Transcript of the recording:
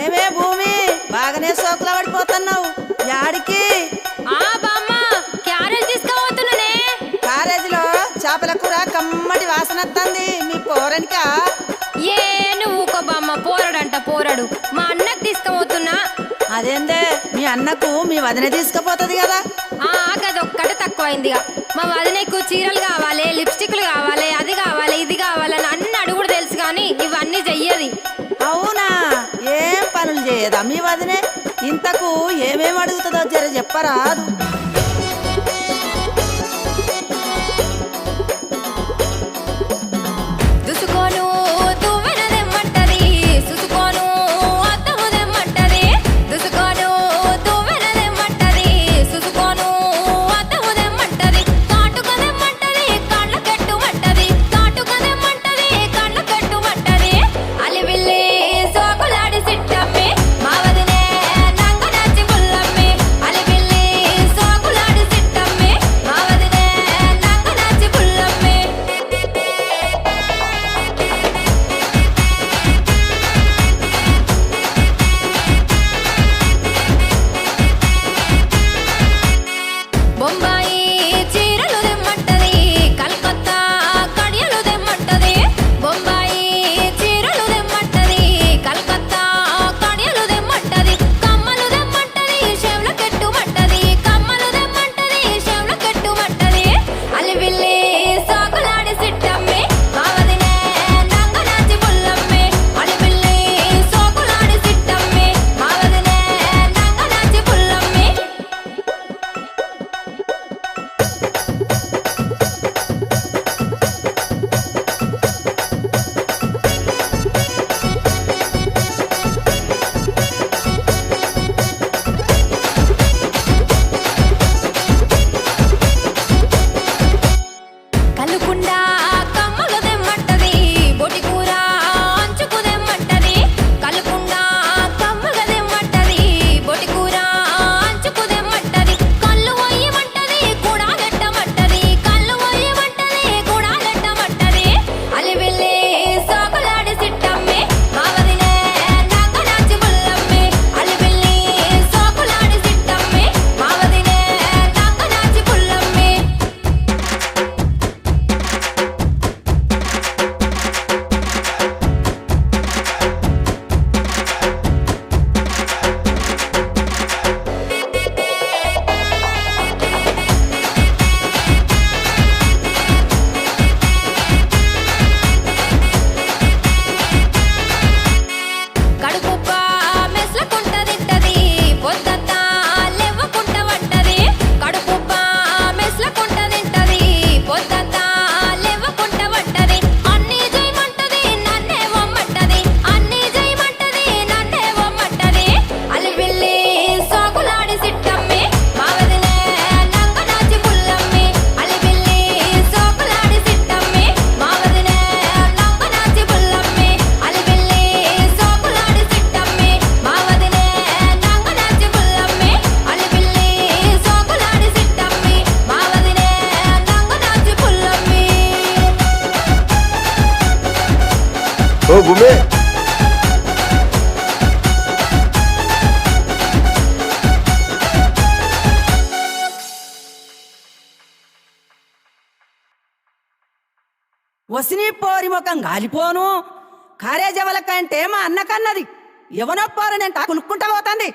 ఏమే భూమి బాగానే సోకుల పడిపోతున్నావు యాడికి? బామ్మ క్యారేజ్ తీసుకుపోతున్నానే. కారేజీలో చేపల కూర కమ్మటి వాసన వస్తుంది. మీ పోరనికా? ఏ నువ్వు ఊకో బామ్మ, పోరడంట పోరడు. మా అన్నకు తీసుకుపోతున్నా. అదేందే మీ అన్నకు మీ వదిన తీసుకుపోతుంది కదా? గదొక్కటి తక్కువైందిగా. మా వదినకు చీరలు కావాలి, లిప్స్టిక్లు కావాలి, అది కావాలి ఇది కావాలని అన్ని అడుగుడు తెలుసు కానీ ఇవన్నీ చెయ్యది. అవునా? ఏం పనులు చేయదా మీ వదినే? ఇంతకు ఏమేమి అడుగుతుందో జర చెప్పరాదు. దుసుకోను తువ్వెనదెమ్మంటది, సుసుకోను అద్దము దెమ్మంటది. దుసుకోను తువ్వెనదెమ్మంటది, సుసుకోను అద్దము దెమ్మంటది. కాటుకదెమ్మంటది, కళ్ళ కట్టుమంటది. కాటుకదెమ్మంటది, కళ్ళ కట్టుమంటది. అలివిల్లి సోకులాడి సిట్టమ్మి, మా వదినే నంగనాచి పుల్లమ్మి. అలివిల్లి సోకులాడి సిట్టమ్మి, మా వదినే నంగనాచి పుల్లమ్మి. బొంబాయి చీరలు దెమ్మంటది, కల్కత్తా కడియలు దెమ్మంటది. బొంబాయి చీరలు దెమ్మంటది, కల్కత్తా కడియలు దెమ్మంటది. కమ్మలు దెమ్మంటది, చెవుల కెట్టుమంటది. కమ్మలు దెమ్మంటది, చెవుల కెట్టుమంటది. అలివిల్లి సాకులాడి సిట్టమ్మి, మా వదినే నంగనాచి పుల్లమ్మి. అలివిల్లి సాకులాడి సిట్టమ్మి, మా వదినే నంగనాచి పుల్లమ్మి. కలుకుండా కమ్మలు దెమ్మంటది, బొటి కూర అంచుకు దెమ్మంటది. కలుకుండా కమ్మలు దెమ్మంటది, బొటి కూర అంచుకు దెమ్మంటది. కళ్ళు వయ్యమంటది, కూడాలెట్టమంటది. కళ్ళు వయ్యమంటది, కూడాలెట్టమంటది. అలివిల్లి సోకులాడి సిట్టమ్మి, మా వదినే నంగనాచి పుల్లమ్మి. అలివిల్లి సోకులాడి సిట్టమ్మి, మా వదినే నంగనాచి పుల్లమ్మి. కడుపుబ్బ మెస్లకుంట తింటది, పొద్దంతా లెవ్వకుంట వంటది. కడుపుబ్బ మెస్లకుంట తింటది, పొద్దంతా లెవ్వకుంట వంటది. అన్నీ చేయమంటది, నన్నే వమ్మంటది. అన్నీ చేయమంటది, నన్నే వమ్మంటది. అలివిల్లి సాకులాడి సిట్టమ్మి, మా వదినే నంగనాచి పుల్లమ్మి. అలివిల్లి సాకులాడి సిట్టమ్మి, మా వదినే నంగనాచి పుల్లమ్మి. అలివిల్లి సోకులాడి సిట్టమ్మి, మా వదినే నంగనాచి పుల్లమ్మి. అలివిల్లి సోకులాడి సిట్టమ్మి, మా వదినే నంగనాచి పుల్లమ్మి. ఓ భూమి, వసిని పోరి ముఖం గాలిపోను. కారేజవల కంటే మా అన్నకన్నది ఎవనో పోరనంట కొనుక్కుంటా పోతుంది.